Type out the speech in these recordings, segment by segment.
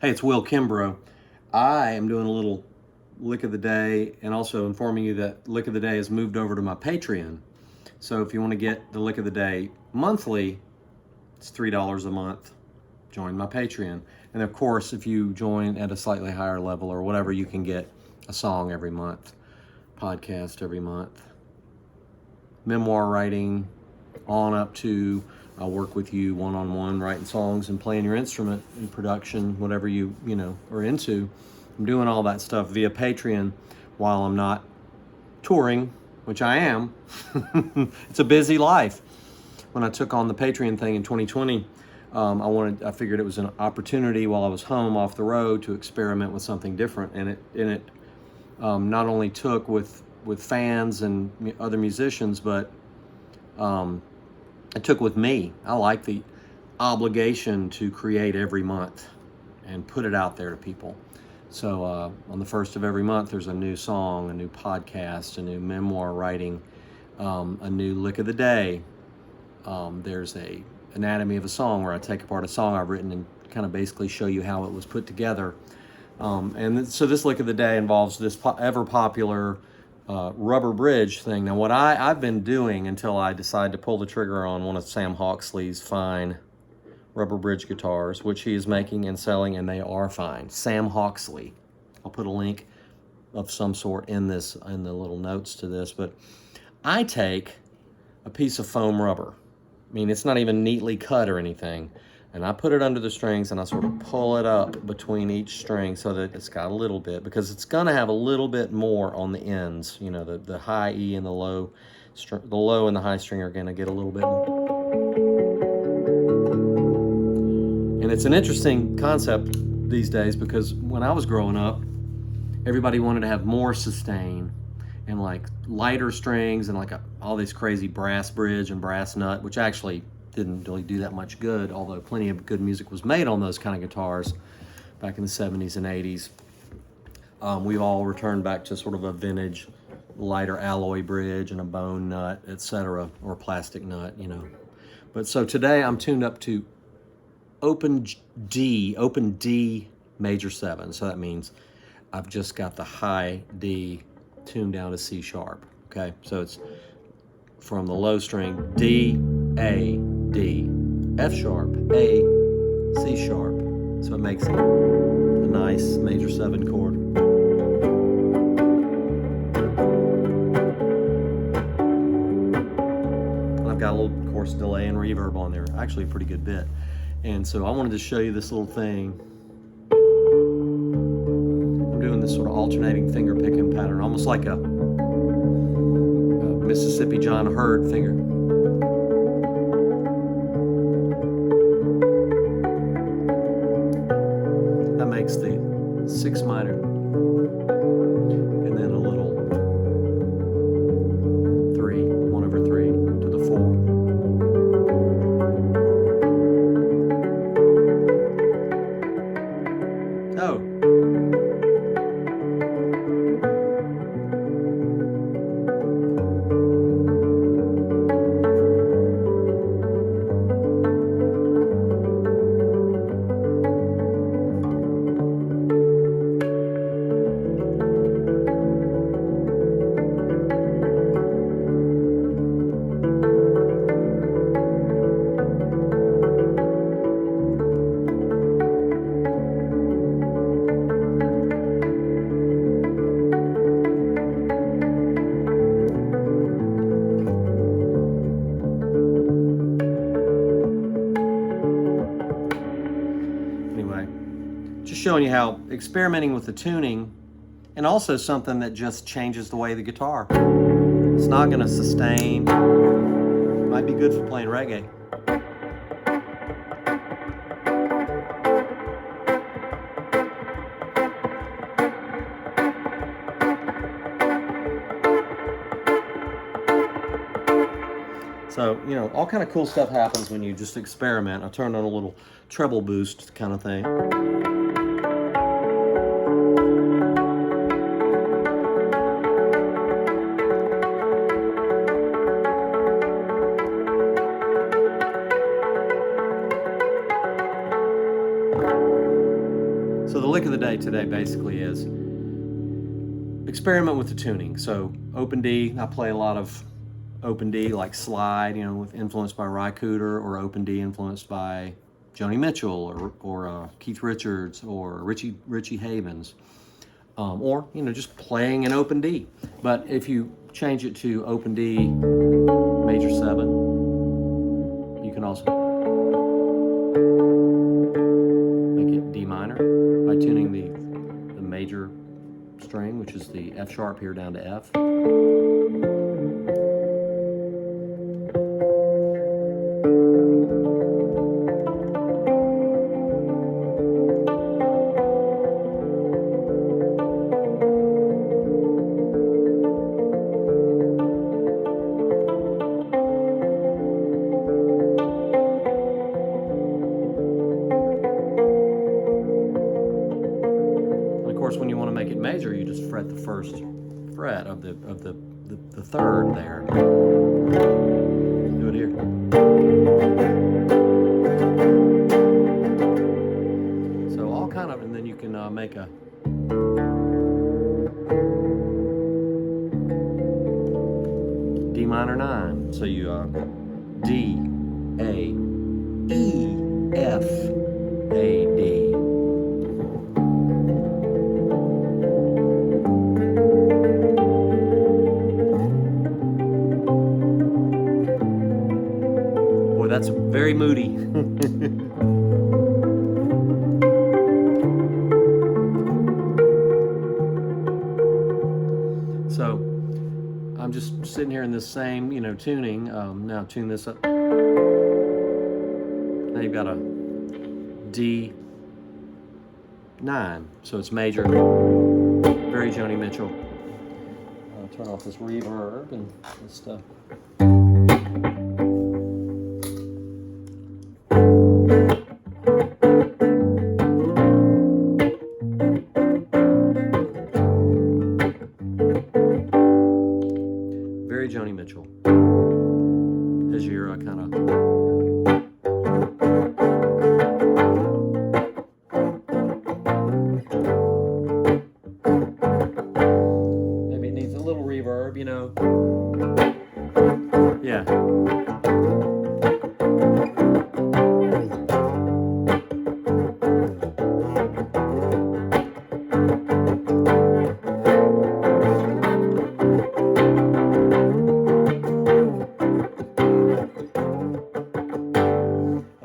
Hey, it's Will Kimbrough. I am doing a little lick of the day and also informing you that lick of the day has moved over to my Patreon. So if you want to get the lick of the day monthly, it's $3 a month. Join my Patreon. And of course, if you join at a slightly higher level or whatever, you can get a song every month, podcast every month, memoir writing on up to I'll work with you one-on-one writing songs and playing your instrument in production, whatever you are into. I'm doing all that stuff via Patreon while I'm not touring, which I am. It's a busy life. When I took on the Patreon thing in 2020, I figured it was an opportunity while I was home off the road to experiment with something different, and it not only took with fans and other musicians, but it took with me. I like the obligation to create every month and put it out there to people. So on the first of every month, there's a new song, a new podcast, a new memoir writing, a new lick of the day. There's a anatomy of a song where I take apart a song I've written and kind of basically show you how it was put together. So this lick of the day involves this ever popular rubber bridge thing. Now what I've been doing until I decided to pull the trigger on one of Sam Hawksley's fine rubber bridge guitars, which he is making and selling, and they are fine. Sam Hawksley. I'll put a link of some sort in the little notes to this, but I take a piece of foam rubber. I mean, it's not even neatly cut or anything. And I put it under the strings and I sort of pull it up between each string so that it's got a little bit, because it's gonna have a little bit more on the ends. You know, the high E and the low and the high string are gonna get a little bit more. And it's an interesting concept these days, because when I was growing up, everybody wanted to have more sustain and like lighter strings and like all this crazy brass bridge and brass nut, which actually didn't really do that much good, although plenty of good music was made on those kind of guitars back in the 70s and 80s. We've all returned back to sort of a vintage, lighter alloy bridge and a bone nut, etc., or plastic nut, But so today I'm tuned up to open D major 7. So that means I've just got the high D tuned down to C sharp. Okay, so it's from the low string D, A, D, F sharp, A, C sharp. So it makes a nice major 7 chord. And I've got a little, of course, delay and reverb on there. Actually a pretty good bit. And so I wanted to show you this little thing. I'm doing this sort of alternating finger picking pattern, almost like a Mississippi John Hurd finger. That makes the 6 minor, and then a little 3, 1/3 to the 4. Oh. Anyway, just showing you how experimenting with the tuning, and also something that just changes the way the guitar. It's not going to sustain. Might be good for playing reggae. So, all kind of cool stuff happens when you just experiment. I turned on a little treble boost kind of thing. So the lick of the day today basically is experiment with the tuning. So open D, I play a lot of open D, like slide, you know, with influenced by Ry Cooder, or open D influenced by Joni Mitchell or Keith Richards or Richie Havens, or, you know, just playing an open D. But if you change it to open D major 7, you can also make it D minor by tuning the major string, which is the F sharp here, down to F. When you want to make it major, you just fret the first fret of the third there. Do it here. So all kind of, and then you can make a D minor 9. So you D, A, E, F, A, D. That's very moody. So I'm just sitting here in this same, you know, tuning. Now tune this up. Now you've got a D9, so it's major. Very Joni Mitchell. I'll turn off this reverb and this stuff. Joni Mitchell as your kind of maybe it needs a little reverb, you know. Yeah.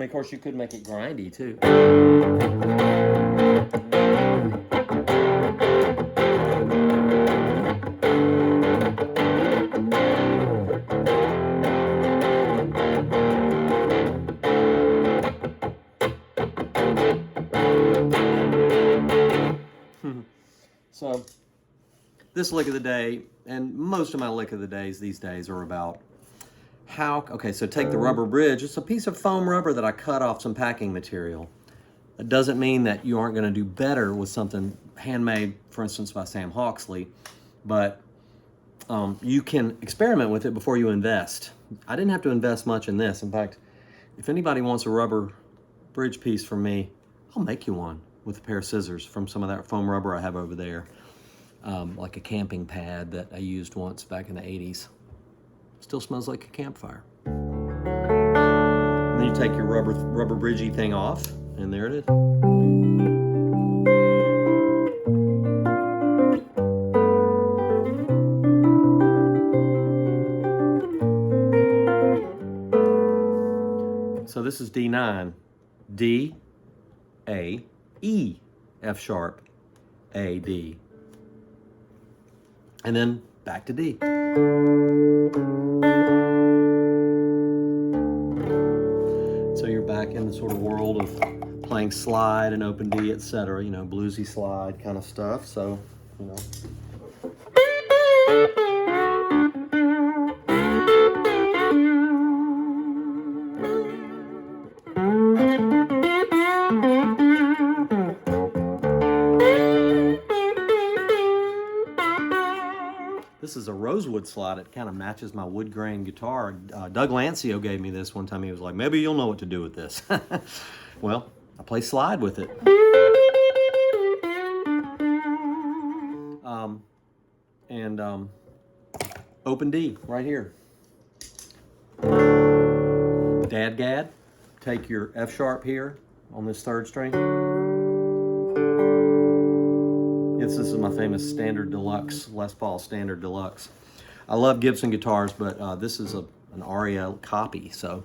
Of course, you could make it grindy too. So this lick of the day, and most of my lick of the days these days, are about okay, so take the rubber bridge. It's a piece of foam rubber that I cut off some packing material. It doesn't mean that you aren't going to do better with something handmade, for instance, by Sam Hawksley, but you can experiment with it before you invest. I didn't have to invest much in this. In fact, if anybody wants a rubber bridge piece from me, I'll make you one with a pair of scissors from some of that foam rubber I have over there, like a camping pad that I used once back in the 80s. Still smells like a campfire. And then you take your rubber bridgey thing off, and there it is. So this is D9, D, A, E, F sharp, A, D. And then back to D. So you're back in the sort of world of playing slide and open D, etc., you know, bluesy slide kind of stuff. So, you know. This is a rosewood slide. It kind of matches my wood grain guitar. Doug Lancio gave me this one time. He was like, maybe you'll know what to do with this. Well, I play slide with it. and open D right here. DADGAD, take your F sharp here on this third string. Yes, this is my famous Standard Deluxe, Les Paul Standard Deluxe. I love Gibson guitars, but this is an Aria copy, so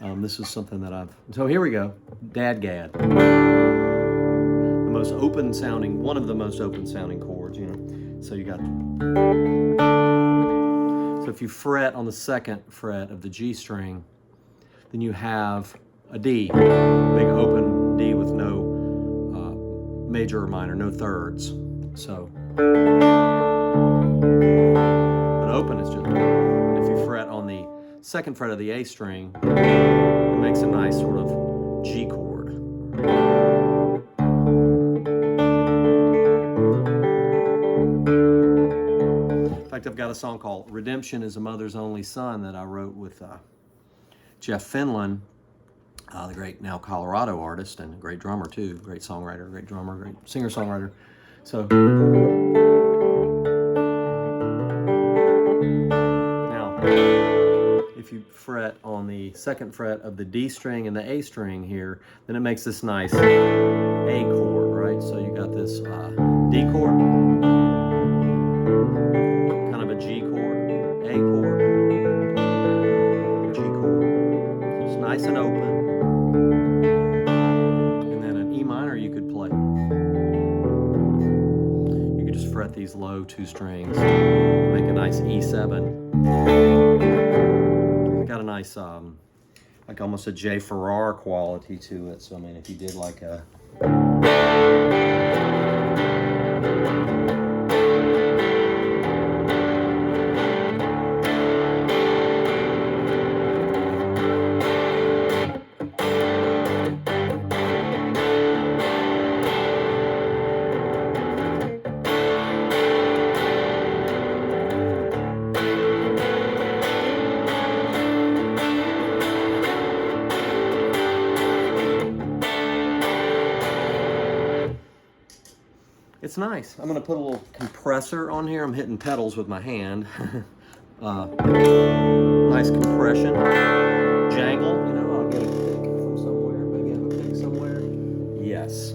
this is something that I've... So here we go, DADGAD. The most open sounding, one of the most open sounding chords, you know. So you got... So if you fret on the second fret of the G string, then you have a D, big open D with no major or minor, no thirds. So, but open is just, if you fret on the second fret of the A string, it makes a nice sort of G chord. In fact, I've got a song called Redemption is a Mother's Only Son that I wrote with Jeff Finland, the great now Colorado artist and a great drummer too, great songwriter, great drummer, great singer-songwriter. So now, if you fret on the second fret of the D string and the A string here, then it makes this nice A chord, right? So you got this D chord, kind of a G chord, A chord, G chord. So it's nice and open. Fret these low two strings, make a nice E7. It's got a nice, like almost a J. Farrar quality to it. So I mean, if you did like a... It's nice. I'm going to put a little compressor on here. I'm hitting pedals with my hand. Nice compression. Jangle, you know, I'll get a pick from somewhere. Maybe I have a pick somewhere. Yes.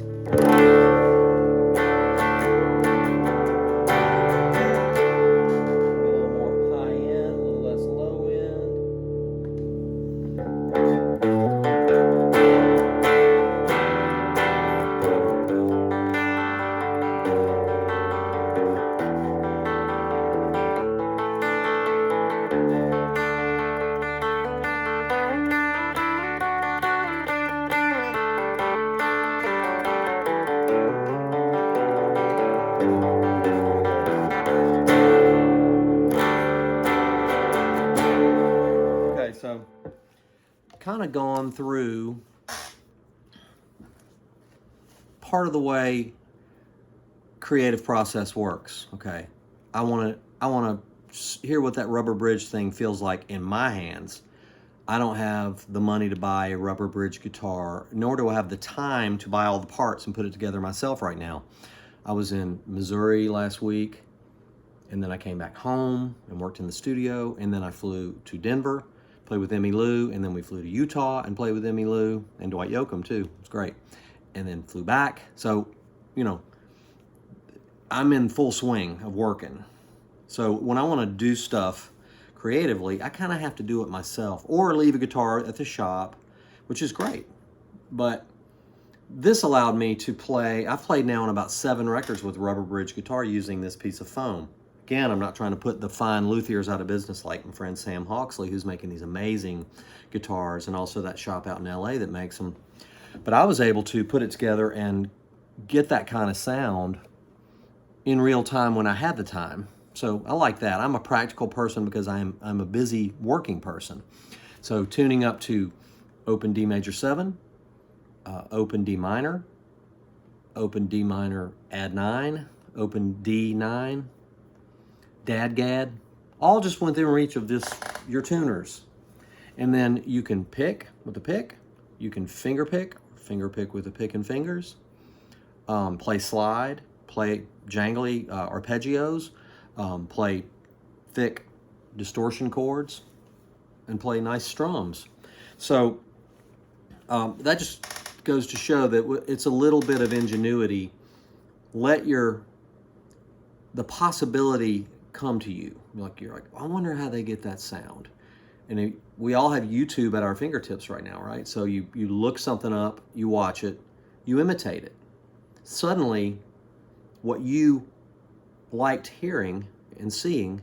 So kind of gone through part of the way creative process works. Okay, I want to hear what that rubber bridge thing feels like in my hands. I don't have the money to buy a rubber bridge guitar, nor do I have the time to buy all the parts and put it together myself right now. I was in Missouri last week, and then I came back home and worked in the studio, and then I flew to Denver, played with Emmy Lou, and then we flew to Utah and played with Emmy Lou and Dwight Yoakam too. It's great. And then flew back. So, you know, I'm in full swing of working. So when I want to do stuff creatively, I kind of have to do it myself or leave a guitar at the shop, which is great. But this allowed me to play. I've played now on about 7 records with rubber bridge guitar using this piece of foam. Again, I'm not trying to put the fine luthiers out of business like my friend Sam Hawksley, who's making these amazing guitars, and also that shop out in LA that makes them. But I was able to put it together and get that kind of sound in real time when I had the time. So I like that. I'm a practical person because I'm a busy working person. So tuning up to open D major 7, open D minor, open D minor add 9, open D9, DADGAD, all just within reach of your tuners. And then you can pick with a pick, you can finger pick with a pick and fingers, play slide, play jangly arpeggios, play thick distortion chords, and play nice strums. So that just goes to show that it's a little bit of ingenuity. Let the possibility come to you. You're like, I wonder how they get that sound. And we all have YouTube at our fingertips right now, right? So you look something up, you watch it, you imitate it. Suddenly, what you liked hearing and seeing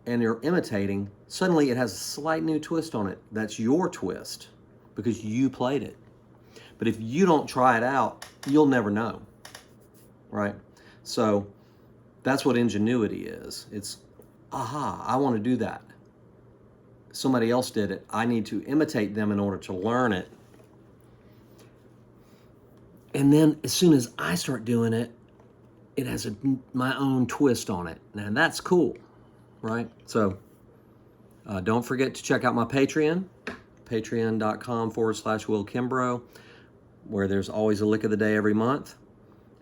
and you're imitating, suddenly it has a slight new twist on it. That's your twist because you played it. But if you don't try it out, you'll never know, right? So that's what ingenuity is. It's, aha, I want to do that. Somebody else did it. I need to imitate them in order to learn it. And then as soon as I start doing it, it has my own twist on it. Now that's cool, right? So don't forget to check out my Patreon, patreon.com/Will Kimbrough, where there's always a lick of the day every month.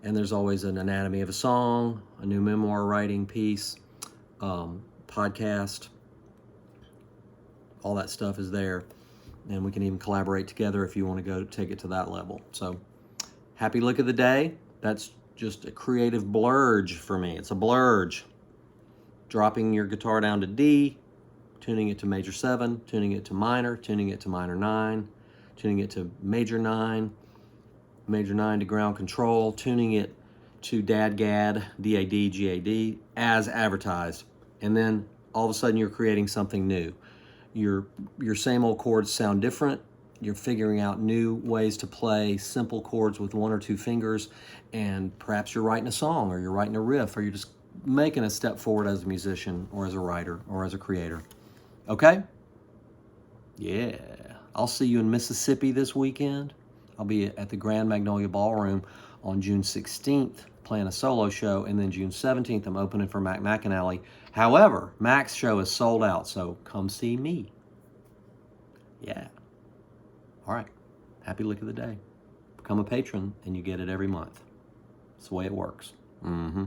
And there's always an anatomy of a song, a new memoir writing piece, podcast. All that stuff is there. And we can even collaborate together if you want to go take it to that level. So happy lick of the day. That's just a creative blurge for me. It's a blurge. Dropping your guitar down to D, tuning it to major 7, tuning it to minor, tuning it to minor 9, tuning it to major 9 to ground control, tuning it to DADGAD, D-A-D-G-A-D, as advertised. And then all of a sudden you're creating something new. Your same old chords sound different. You're figuring out new ways to play simple chords with 1 or 2 fingers, and perhaps you're writing a song, or you're writing a riff, or you're just making a step forward as a musician, or as a writer, or as a creator. Okay? Yeah. I'll see you in Mississippi this weekend. I'll be at the Grand Magnolia Ballroom on June 16th playing a solo show, and then June 17th I'm opening for Mac McAnally. However, Mac's show is sold out, so come see me. Yeah. All right. Happy lick of the day. Become a patron, and you get it every month. It's the way it works. Mm-hmm.